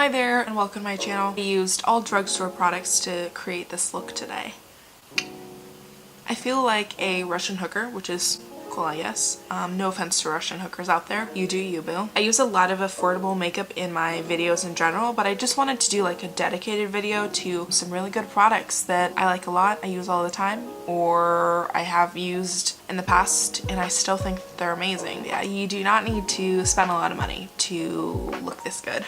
Hi there and welcome to my channel. I used all drugstore products to create this look today. I feel like a Russian hooker, which is cool, I guess. No offense to Russian hookers out there. You do you, boo. I use a lot of affordable makeup in my videos in general, but I just wanted to do like a dedicated video to some really good products that I like a lot, I use all the time, or I have used in the past and I still think they're amazing. Yeah, you do not need to spend a lot of money to look this good.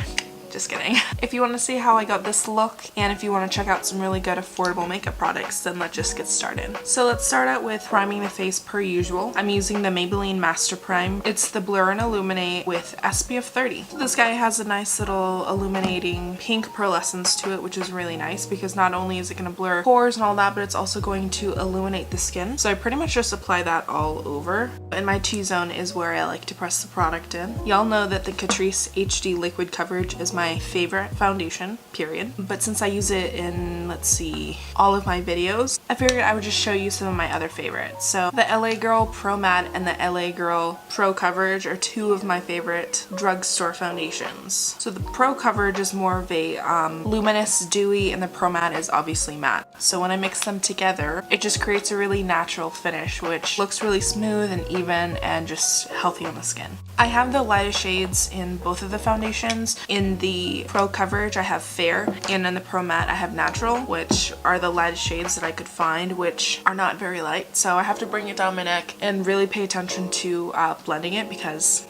Just kidding. If you want to see how I got this look and if you want to check out some really good affordable makeup products, then let's just get started. So let's start out with priming the face per usual. I'm using the Maybelline Master Prime. It's the Blur and Illuminate with SPF 30. This guy has a nice little illuminating pink pearlescence to it, which is really nice because not only is it going to blur pores and all that, but it's also going to illuminate the skin. So I pretty much just apply that all over. And my T-zone is where I like to press the product in. Y'all know that the Catrice HD Liquid Coverage is my favorite foundation, period. But since I use it in, let's see, all of my videos, I figured I would just show you some of my other favorites. So the LA Girl Pro Matte and the LA Girl Pro Coverage are two of my favorite drugstore foundations. So the Pro Coverage is more of a luminous, dewy, and the Pro Matte is obviously matte. So when I mix them together, it just creates a really natural finish, which looks really smooth and even and just healthy on the skin. I have the lightest shades in both of the foundations. In the Pro Coverage I have Fair, and in the Pro Matte I have Natural, which are the lightest shades that I could find, which are not very light. So I have to bring it down my neck and really pay attention to blending it because...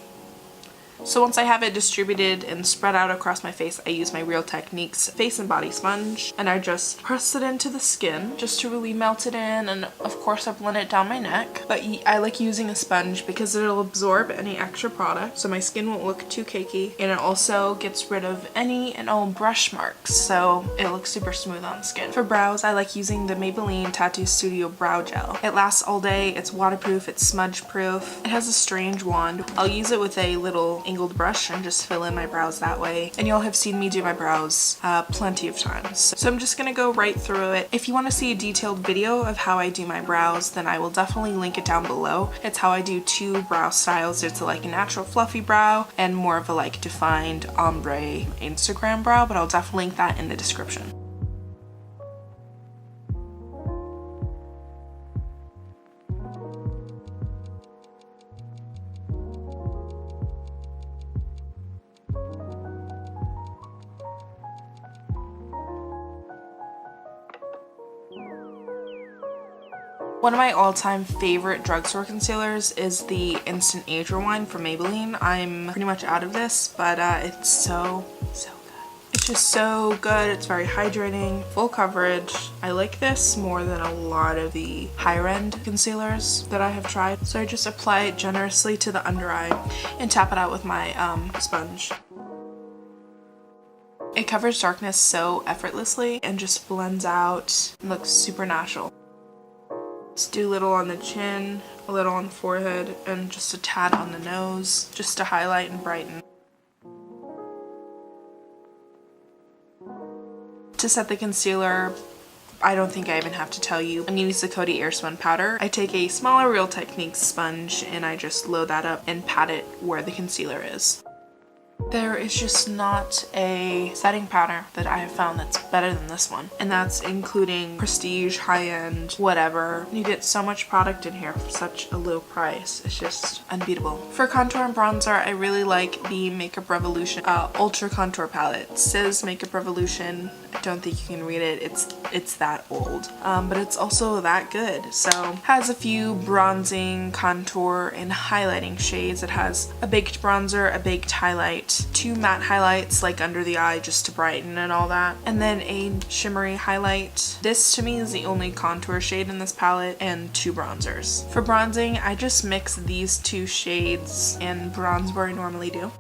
So once I have it distributed and spread out across my face, I use my Real Techniques face and body sponge and I just press it into the skin just to really melt it in, and of course I blend it down my neck. But I like using a sponge because it'll absorb any extra product so my skin won't look too cakey, and it also gets rid of any and all brush marks so it looks super smooth on the skin. For brows, I like using the Maybelline Tattoo Studio Brow Gel. It lasts all day, it's waterproof, it's smudge proof, it has a strange wand. I'll use it with a little angled brush and just fill in my brows that way, and y'all have seen me do my brows plenty of times. So I'm just gonna go right through it. If you want to see a detailed video of how I do my brows, then I will definitely link it down below. It's how I do two brow styles. It's like a natural fluffy brow and more of a like defined ombre Instagram brow, but I'll definitely link that in the description. One of my all-time favorite drugstore concealers is the Instant Age Rewind from Maybelline. I'm pretty much out of this, but it's so good. It's just so good. It's very hydrating, full coverage. I like this more than a lot of the higher-end concealers that I have tried. So I just apply it generously to the under eye and tap it out with my sponge. It covers darkness so effortlessly and just blends out and looks super natural. Just do a little on the chin, a little on the forehead, and just a tad on the nose, just to highlight and brighten. To set the concealer, I don't think I even have to tell you, I'm gonna use the Coty Airspun powder. I take a smaller Real Techniques sponge and I just load that up and pat it where the concealer is. There is just not a setting powder that I have found that's better than this one, and that's including prestige, high-end, whatever. You get so much product in here for such a low price. It's just unbeatable. For contour and bronzer, I really like the Makeup Revolution Ultra Contour Palette. It says Makeup Revolution. I don't think you can read it. It's that old, but it's also that good. So has a few bronzing, contour, and highlighting shades. It has a baked bronzer, a baked highlight, two matte highlights like under the eye just to brighten and all that, and then a shimmery highlight. This to me is the only contour shade in this palette, and two bronzers. For bronzing, I just mix these two shades and bronze where I normally do.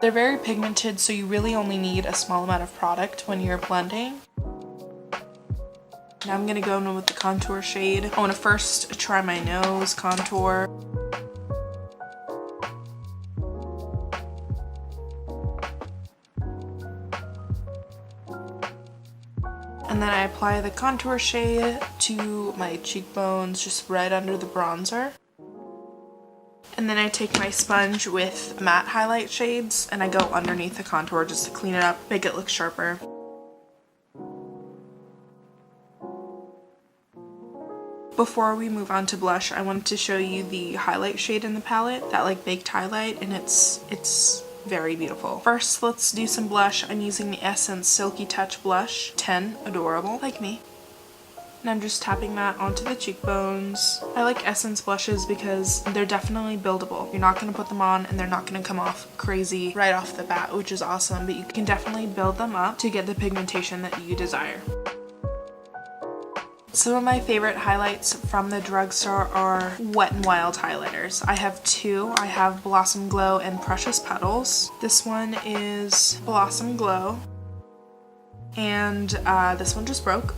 They're very pigmented, so you really only need a small amount of product when you're blending. Now I'm gonna go in with the contour shade. I wanna first try my nose contour. And then I apply the contour shade to my cheekbones, just right under the bronzer. And then I take my sponge with matte highlight shades and I go underneath the contour just to clean it up, make it look sharper. Before we move on to blush, I wanted to show you the highlight shade in the palette, that like baked highlight, and it's very beautiful. First, let's do some blush. I'm using the Essence Silky Touch Blush 10, adorable, like me. And I'm just tapping that onto the cheekbones. I like Essence blushes because they're definitely buildable. You're not going to put them on and they're not going to come off crazy right off the bat, which is awesome, but you can definitely build them up to get the pigmentation that you desire. Some of my favorite highlights from the drugstore are Wet n Wild highlighters. I have two. I have Blossom Glow and Precious Petals. This one is Blossom Glow, and this one just broke,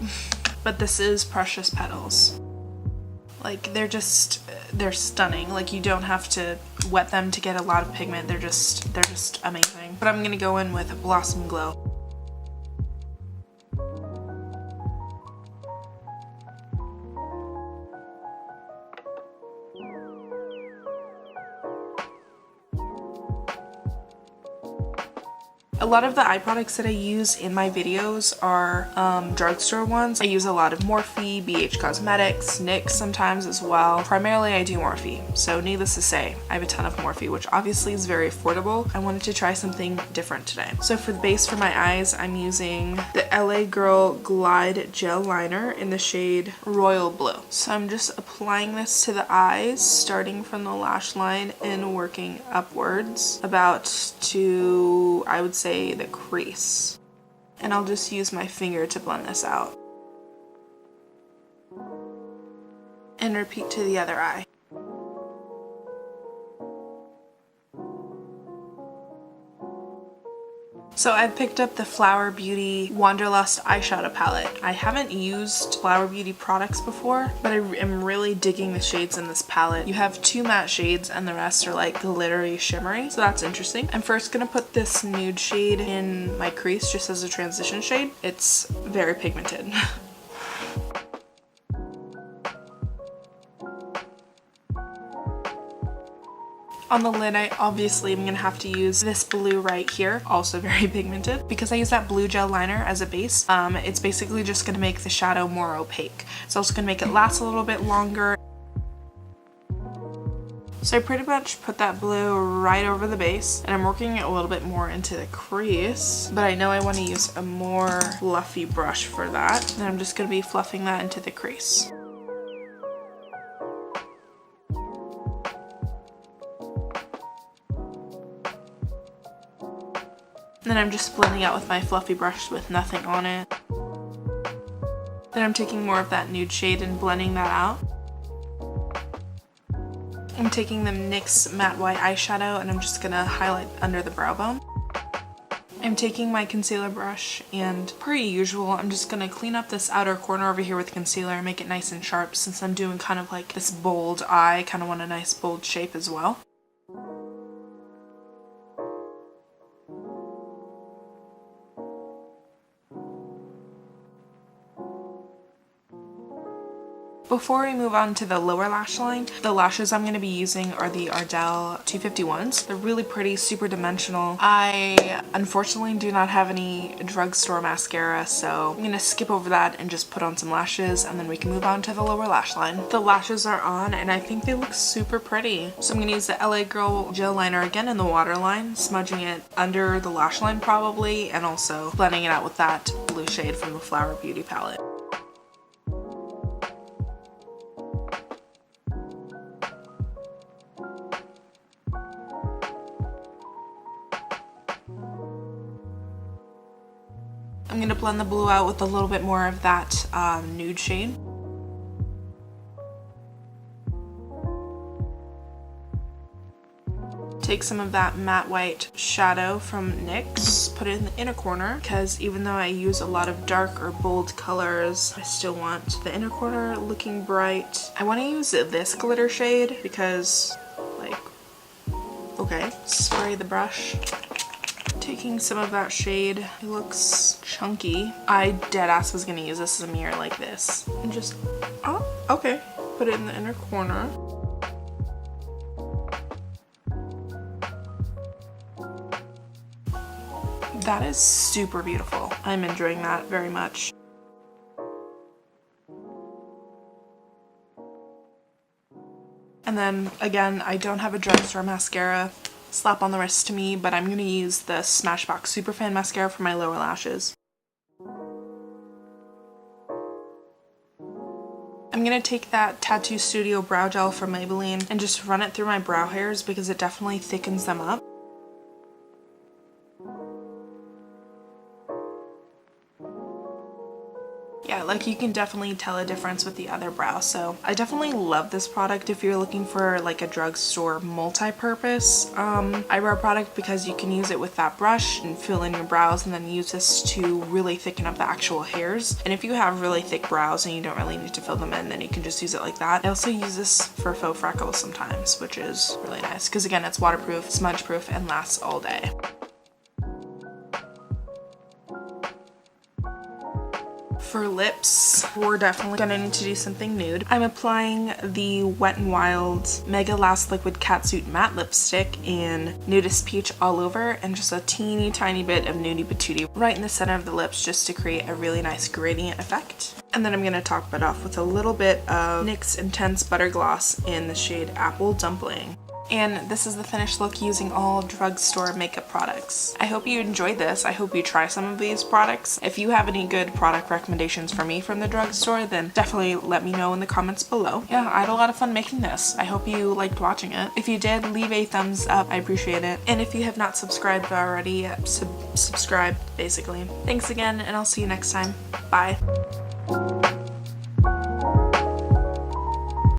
but this is Precious Petals. Like, they're stunning. Like, you don't have to wet them to get a lot of pigment. They're just amazing. But I'm gonna go in with Blossom Glow. A lot of the eye products that I use in my videos are drugstore ones. I use a lot of Morphe, BH Cosmetics, NYX sometimes as well. Primarily I do Morphe, so needless to say, I have a ton of Morphe, which obviously is very affordable. I wanted to try something different today. So for the base for my eyes, I'm using the LA Girl Glide Gel Liner in the shade Royal Blue. So I'm just applying this to the eyes, starting from the lash line and working upwards about to, I would say, the crease. And I'll just use my finger to blend this out. And repeat to the other eye. So I picked up the Flower Beauty Wanderlust eyeshadow palette. I haven't used Flower Beauty products before, but I am really digging the shades in this palette. You have two matte shades and the rest are like glittery shimmery, so that's interesting. I'm first gonna put this nude shade in my crease just as a transition shade. It's very pigmented. On the lid, I obviously am gonna have to use this blue right here, also very pigmented. Because I use that blue gel liner as a base, it's basically just gonna make the shadow more opaque. It's also gonna make it last a little bit longer. So I pretty much put that blue right over the base, and I'm working it a little bit more into the crease, but I know I want to use a more fluffy brush for that, and I'm just gonna be fluffing that into the crease. Then I'm just blending out with my fluffy brush with nothing on it. Then I'm taking more of that nude shade and blending that out. I'm taking the NYX Matte White eyeshadow and I'm just gonna highlight under the brow bone. I'm taking my concealer brush and, per usual, I'm just gonna clean up this outer corner over here with concealer and make it nice and sharp, since I'm doing kind of like this bold eye, kind of want a nice bold shape as well. Before we move on to the lower lash line, the lashes I'm going to be using are the Ardell 251s. They're really pretty, super dimensional. I unfortunately do not have any drugstore mascara, so I'm going to skip over that and just put on some lashes, and then we can move on to the lower lash line. The lashes are on and I think they look super pretty. So I'm going to use the LA Girl gel liner again in the waterline, smudging it under the lash line probably, and also blending it out with that blue shade from the Flower Beauty palette. I'm going to blend the blue out with a little bit more of that nude shade. Take some of that matte white shadow from NYX, put it in the inner corner, because even though I use a lot of dark or bold colors, I still want the inner corner looking bright. I want to use this glitter shade because, like, okay, spray the brush. Taking some of that shade, it looks chunky. I deadass was gonna use this as a mirror like this. And just, oh, okay. Put it in the inner corner. That is super beautiful. I'm enjoying that very much. And then again, I don't have a Drugstore mascara slap on the wrist to me, but I'm going to use the Smashbox Superfan mascara for my lower lashes. I'm going to take that Tattoo Studio brow gel from Maybelline and just run it through my brow hairs because it definitely thickens them up. Yeah, like you can definitely tell a difference with the other brow. So I definitely love this product if you're looking for like a drugstore multi-purpose eyebrow product, because you can use it with that brush and fill in your brows and then use this to really thicken up the actual hairs. And if you have really thick brows and you don't really need to fill them in, then you can just use it like that. I also use this for faux freckles sometimes, which is really nice because again, it's waterproof, smudge proof, and lasts all day. For lips, we're definitely gonna need to do something nude. I'm applying the Wet n Wild Mega Last Liquid Catsuit Matte Lipstick in Nudist Peach all over, and just a teeny tiny bit of Nudie Patootie right in the center of the lips just to create a really nice gradient effect. And then I'm gonna top it off with a little bit of NYX Intense Butter Gloss in the shade Apple Dumpling. And this is the finished look using all drugstore makeup products. I hope you enjoyed this. I hope you try some of these products. If you have any good product recommendations for me from the drugstore, then definitely let me know in the comments below. Yeah, I had a lot of fun making this. I hope you liked watching it. If you did, leave a thumbs up. I appreciate it. And if you have not subscribed already, subscribe basically. Thanks again, and I'll see you next time. Bye.